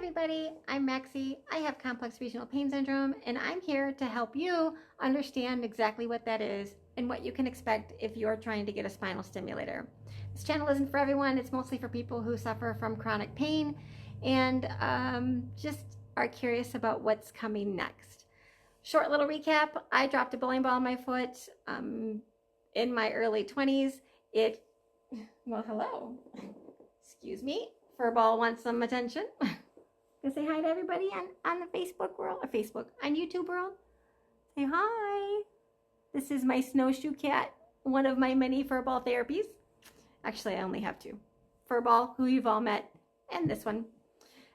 everybody, I'm Maxey. I have complex regional pain syndrome, and I'm here to help you understand exactly what that is and what you can expect if you're trying to get a spinal stimulator. This channel isn't for everyone. It's mostly for people who suffer from chronic pain and just are curious about what's coming next. Short little recap, I dropped a bowling ball on my foot in my early 20s. Well, hello. Excuse me. Furball wants some attention. Gonna say hi to everybody on the Facebook world, on YouTube world. Say hi. This is my snowshoe cat, one of my many furball therapies. Actually, I only have two. Furball, who you've all met, and this one.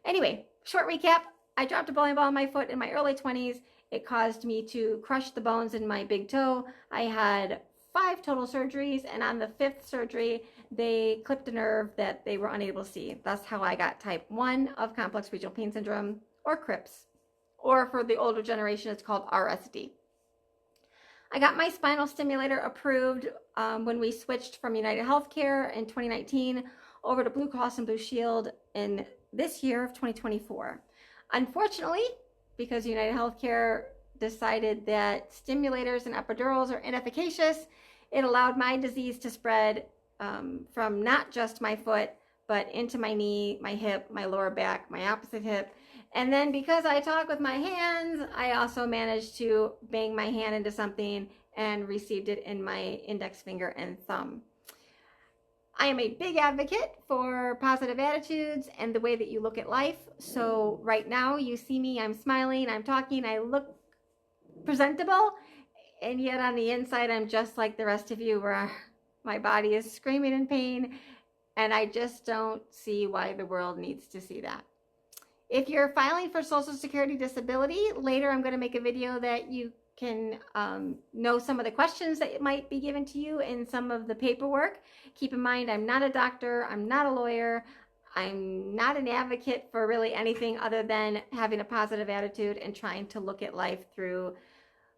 Anyway, short recap. I dropped a bowling ball on my foot in my early 20s. It caused me to crush the bones in my big toe. I had 5 total surgeries, and on the 5th surgery, they clipped a nerve that they were unable to see. That's how I got type 1 of complex regional pain syndrome, or CRPS, or for the older generation, it's called RSD. I got my spinal stimulator approved when we switched from United Healthcare in 2019 over to Blue Cross and Blue Shield in this year of 2024. Unfortunately, because United Healthcare decided that stimulators and epidurals are inefficacious, it allowed my disease to spread from not just my foot, but into my knee, my hip, my lower back, my opposite hip. And then because I talk with my hands, I also managed to bang my hand into something and received it in my index finger and thumb. I am a big advocate for positive attitudes and the way that you look at life. So right now you see me, I'm smiling, I'm talking, I look presentable, and yet on the inside I'm just like the rest of you, where my body is screaming in pain, and I just don't see why the world needs to see that. If you're filing for Social Security disability, later I'm going to make a video that you can know some of the questions that might be given to you in some of the paperwork. Keep in mind, I'm not a doctor, I'm not a lawyer, I'm not an advocate for really anything other than having a positive attitude and trying to look at life through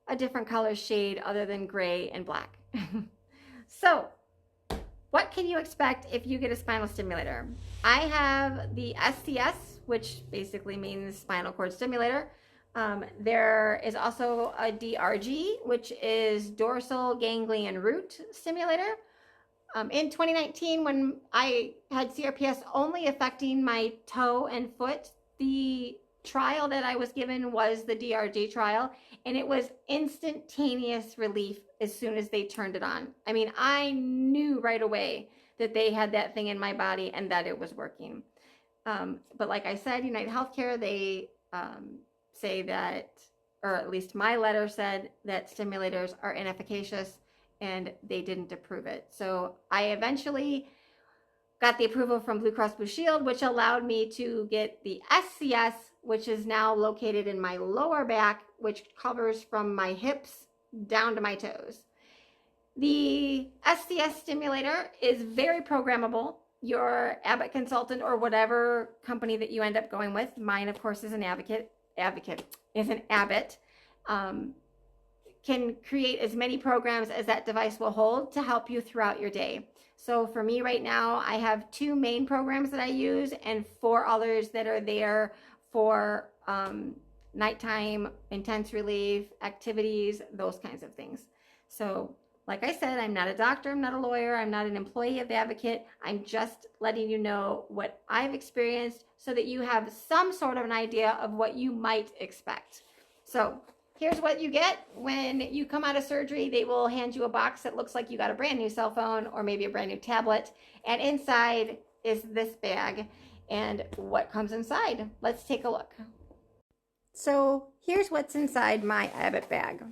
a different color shade other than gray and black. So, what can you expect if you get a spinal stimulator? I have the SCS, which basically means spinal cord stimulator. There is also a DRG, which is dorsal ganglion root stimulator. In 2019, when I had CRPS only affecting my toe and foot, the trial that I was given was the DRG trial, and it was instantaneous relief as soon as they turned it on. I mean, I knew right away that they had that thing in my body and that it was working. But like I said, United Healthcare, they say that, or at least my letter said that stimulators are inefficacious, and they didn't approve it. So I eventually got the approval from Blue Cross Blue Shield, which allowed me to get the SCS, which is now located in my lower back, which covers from my hips down to my toes. The SCS stimulator is very programmable. Your Abbott consultant or whatever company that you end up going with, mine of course is an Abbott, can create as many programs as that device will hold to help you throughout your day. So for me right now, I have 2 main programs that I use and 4 others that are there for nighttime, intense relief, activities, those kinds of things. So like I said, I'm not a doctor, I'm not a lawyer, I'm not an employee of the Advocate. I'm just letting you know what I've experienced so that you have some sort of an idea of what you might expect. So here's what you get when you come out of surgery. They will hand you a box that looks like you got a brand new cell phone or maybe a brand new tablet. And inside is this bag. And what comes inside? Let's take a look. So here's what's inside my Abbott bag.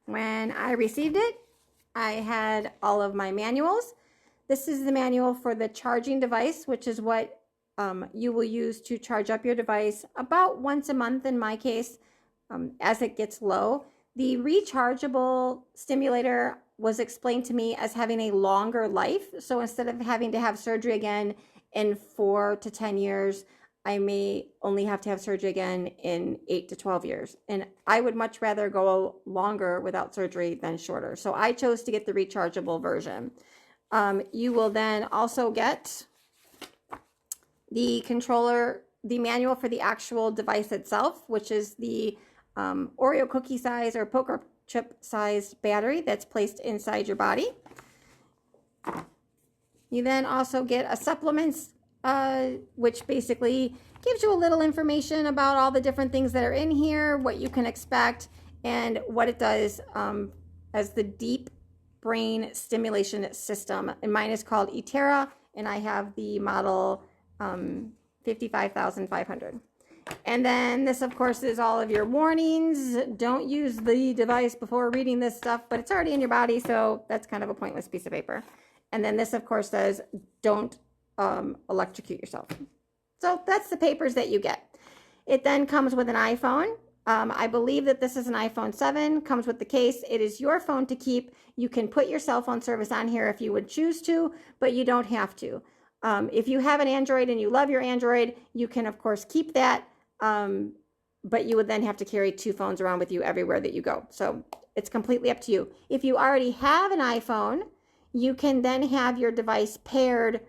When I received it, I had all of my manuals. This is the manual for the charging device, which is what you will use to charge up your device about once a month in my case. As it gets low. The rechargeable stimulator was explained to me as having a longer life. So instead of having to have surgery again in 4 to 10 years, I may only have to have surgery again in 8 to 12 years. And I would much rather go longer without surgery than shorter. So I chose to get the rechargeable version. You will then also get the controller the manual for the actual device itself, which is the Oreo cookie size or poker chip sized battery that's placed inside your body. You then also get a supplements, which basically gives you a little information about all the different things that are in here, what you can expect, and what it does as the deep brain stimulation system. And mine is called Itera, and I have the model 55,500. And then this, of course, is all of your warnings. Don't use the device before reading this stuff, but it's already in your body, so that's kind of a pointless piece of paper. And then this, of course, says don't electrocute yourself. So that's the papers that you get. It then comes with an iPhone. I believe that this is an iPhone 7, comes with the case. It is your phone to keep. You can put your cell phone service on here if you would choose to, but you don't have to. If you have an Android and you love your Android, you can, of course, keep that, but you would then have to carry 2 phones around with you everywhere that you go. So it's completely up to you. If you already have an iPhone, you can then have your device paired.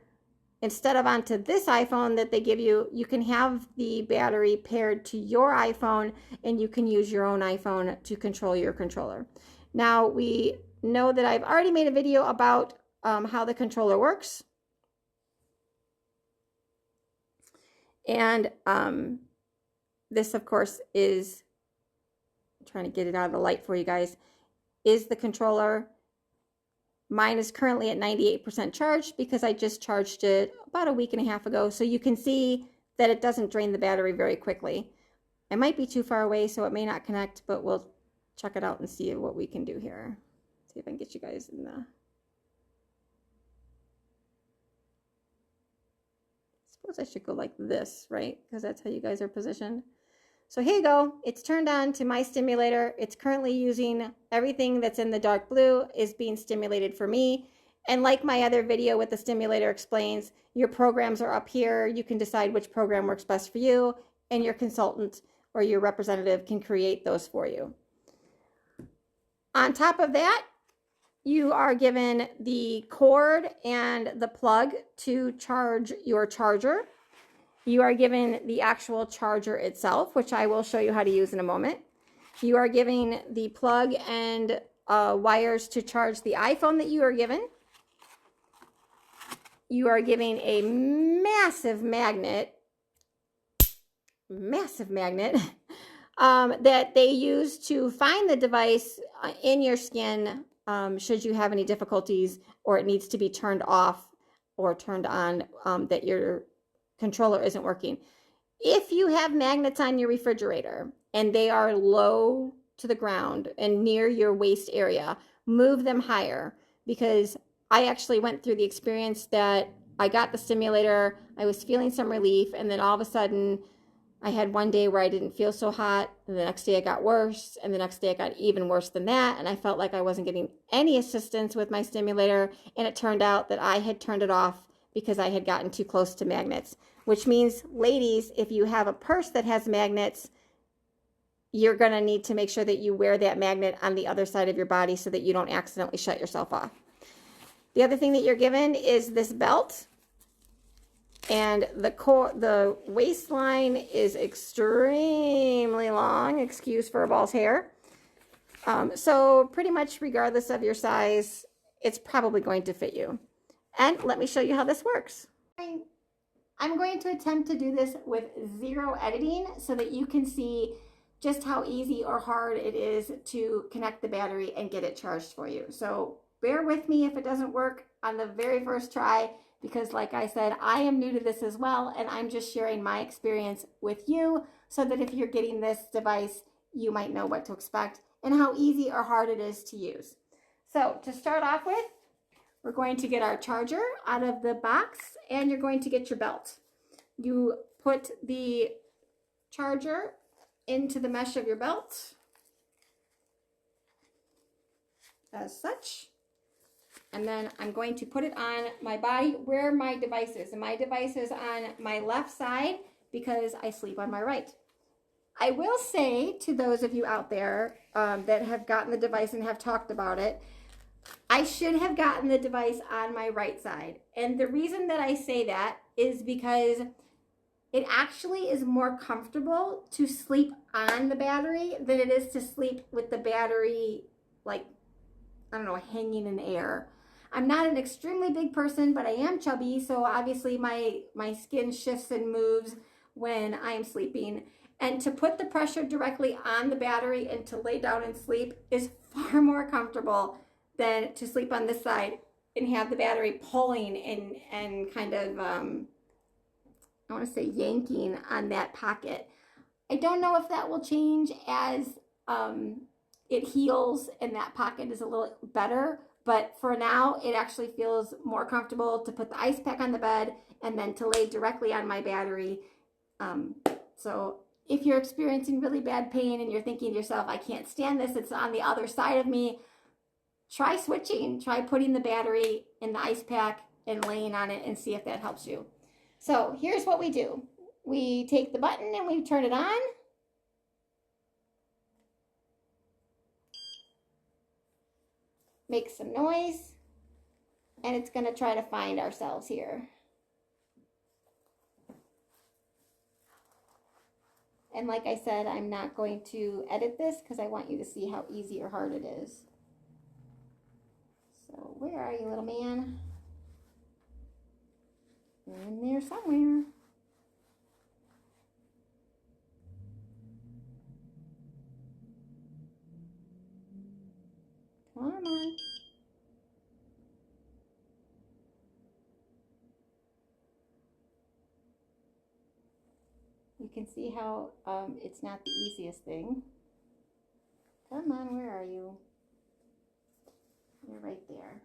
Instead of onto this iPhone that they give you, you can have the battery paired to your iPhone, and you can use your own iPhone to control your controller. Now, we know that I've already made a video about how the controller works. And this, of course, is, I'm trying to get it out of the light for you guys, is the controller. Mine is currently at 98% charged because I just charged it about a week and a half ago. So you can see that it doesn't drain the battery very quickly. I might be too far away, so it may not connect, but we'll check it out and see what we can do here. See if I can get you guys in the... I suppose I should go like this, right? Because that's how you guys are positioned. So here you go. It's turned on to my stimulator. It's currently using everything that's in the dark blue is being stimulated for me. And like my other video with the stimulator explains, your programs are up here. You can decide which program works best for you, and your consultant or your representative can create those for you. On top of that, you are given the cord and the plug to charge your charger. You are given the actual charger itself, which I will show you how to use in a moment. You are given the plug and wires to charge the iPhone that you are given. You are giving a massive magnet that they use to find the device in your skin should you have any difficulties or it needs to be turned off or turned on, that your controller isn't working. If you have magnets on your refrigerator and they are low to the ground and near your waist area, move them higher, because I actually went through the experience that I got the stimulator, I was feeling some relief, and then all of a sudden I had one day where I didn't feel so hot, and the next day it got worse, and the next day it got even worse than that, and I felt like I wasn't getting any assistance with my stimulator, and it turned out that I had turned it off because I had gotten too close to magnets, which means, ladies, if you have a purse that has magnets, you're going to need to make sure that you wear that magnet on the other side of your body so that you don't accidentally shut yourself off. The other thing that you're given is this belt, and the waistline is extremely long, excuse furballs hair. So pretty much regardless of your size, it's probably going to fit you. And let me show you how this works. I'm going to attempt to do this with 0 editing so that you can see just how easy or hard it is to connect the battery and get it charged for you. So bear with me if it doesn't work on the very first try, because like I said, I am new to this as well, and I'm just sharing my experience with you so that if you're getting this device, you might know what to expect and how easy or hard it is to use. So to start off with, we're going to get our charger out of the box, and you're going to get your belt. You put the charger into the mesh of your belt, as such. And then I'm going to put it on my body where my device is. And my device is on my left side because I sleep on my right. I will say to those of you out there that have gotten the device and have talked about it, I should have gotten the device on my right side. And the reason that I say that is because it actually is more comfortable to sleep on the battery than it is to sleep with the battery, like, I don't know, hanging in air. I'm not an extremely big person, but I am chubby, so obviously my skin shifts and moves when I'm sleeping. And to put the pressure directly on the battery and to lay down and sleep is far more comfortable than to sleep on this side and have the battery pulling and kind of, I want to say yanking on that pocket. I don't know if that will change as it heals and that pocket is a little better, but for now it actually feels more comfortable to put the ice pack on the bed and then to lay directly on my battery. So if you're experiencing really bad pain and you're thinking to yourself, I can't stand this, it's on the other side of me, try switching. Try putting the battery in the ice pack and laying on it and see if that helps you. So here's what we do. We take the button and we turn it on. Make some noise. And it's going to try to find ourselves here. And like I said, I'm not going to edit this because I want you to see how easy or hard it is. So where are you, little man? You're in there somewhere. Come on. You can see how it's not the easiest thing. Come on, where are you? You're right there.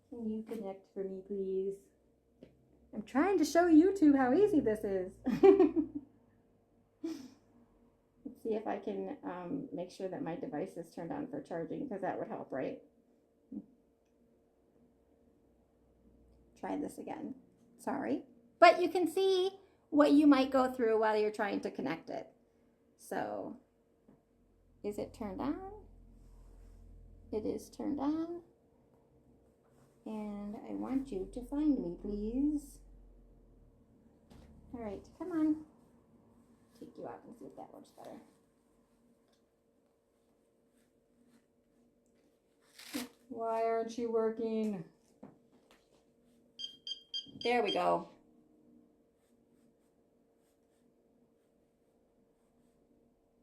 Can you connect for me, please? I'm trying to show YouTube how easy this is. Let's see if I can make sure that my device is turned on for charging, because that would help, right? Try this again. Sorry. But you can see what you might go through while you're trying to connect it. So, is it turned on? It is turned on. And I want you to find me, please. All right, come on. Take you out and see if that works better. Why aren't you working? There we go.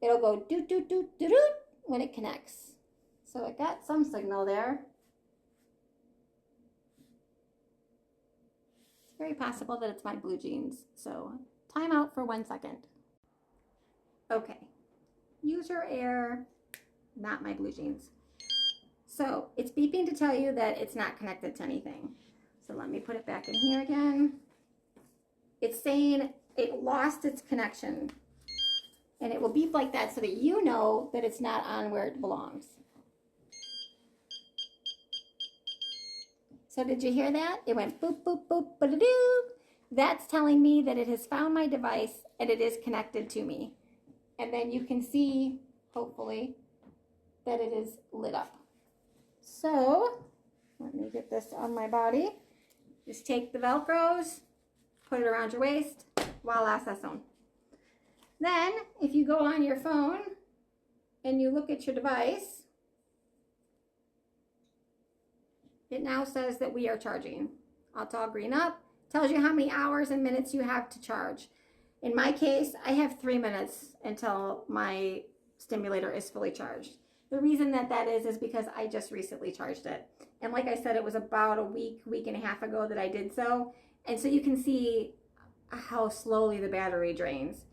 It'll go doot, doot, doot, doot, doot when it connects. So it got some signal there. It's very possible that it's my blue jeans. So time out for 1 second. Okay, user error, not my blue jeans. So it's beeping to tell you that it's not connected to anything. So let me put it back in here again. It's saying it lost its connection. And it will beep like that so that you know that it's not on where it belongs. So did you hear that? It went boop, boop, boop, ba-da-doo. That's telling me that it has found my device and it is connected to me. And then you can see, hopefully, that it is lit up. So, let me get this on my body. Just take the Velcros, put it around your waist. Voila, c'est son. Then, if you go on your phone and you look at your device, it now says that we are charging. It's all green up. Tells you how many hours and minutes you have to charge. In my case, I have 3 minutes until my stimulator is fully charged. The reason that is because I just recently charged it. And like I said, it was about a week and a half ago that I did so. And so you can see how slowly the battery drains.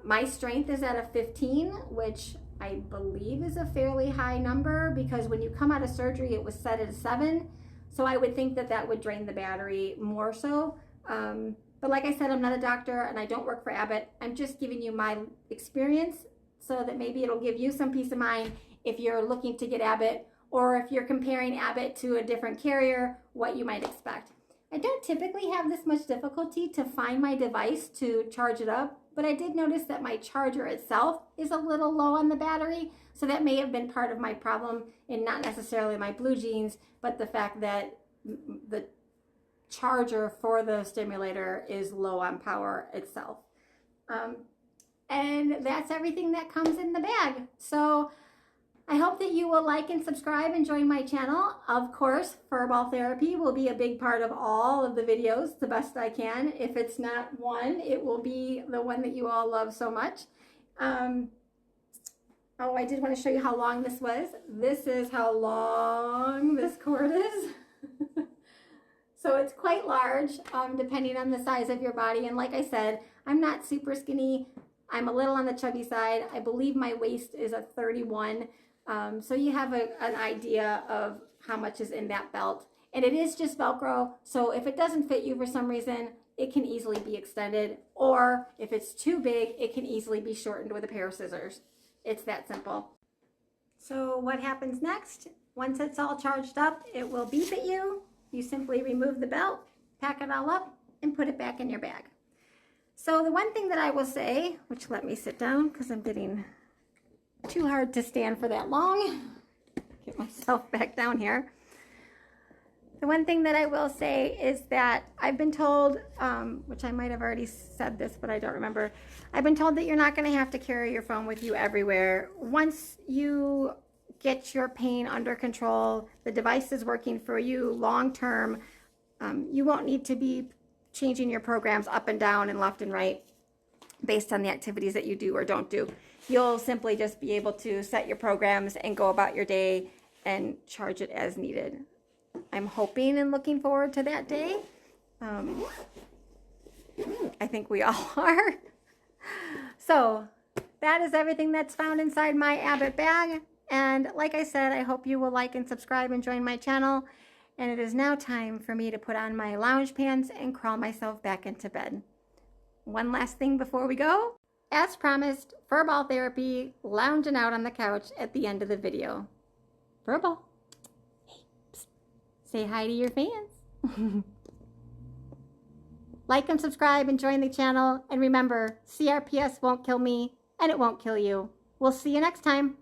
My strength is at a 15, which I believe is a fairly high number because when you come out of surgery, it was set at a 7. So I would think that that would drain the battery more so. But like I said, I'm not a doctor and I don't work for Abbott. I'm just giving you my experience so that maybe it'll give you some peace of mind if you're looking to get Abbott or if you're comparing Abbott to a different carrier, what you might expect. I don't typically have this much difficulty to find my device to charge it up, but I did notice that my charger itself is a little low on the battery, so that may have been part of my problem and not necessarily my blue jeans, but the fact that the charger for the stimulator is low on power itself. And that's everything that comes in the bag. So I hope that you will like and subscribe and join my channel. Of course, furball therapy will be a big part of all of the videos, the best I can. If it's not one, it will be the one that you all love so much. Oh, I did want to show you how long this was. This is how long this cord is. So it's quite large, depending on the size of your body. And like I said, I'm not super skinny. I'm a little on the chubby side. I believe my waist is a 31. So you have an idea of how much is in that belt. And it is just Velcro. So if it doesn't fit you for some reason, it can easily be extended. Or if it's too big, it can easily be shortened with a pair of scissors. It's that simple. So what happens next? Once it's all charged up, it will beep at you. You simply remove the belt, pack it all up, and put it back in your bag. So the one thing that I will say, which let me sit down because I'm getting too hard to stand for that long. Get myself back down here. The one thing that I will say is that I've been told, which I might have already said this, but I don't remember. I've been told that you're not going to have to carry your phone with you everywhere. Once you get your pain under control, the device is working for you long term, you won't need to be changing your programs up and down and left and right based on the activities that you do or don't do. You'll simply just be able to set your programs and go about your day and charge it as needed. I'm hoping and looking forward to that day. I think we all are. So that is everything that's found inside my Abbott bag. And like I said, I hope you will like and subscribe and join my channel. And it is now time for me to put on my lounge pants and crawl myself back into bed. One last thing before we go. As promised, furball therapy, lounging out on the couch at the end of the video. Furball. Hey, psst. Say hi to your fans. Like and subscribe and join the channel. And remember, CRPS won't kill me and it won't kill you. We'll see you next time.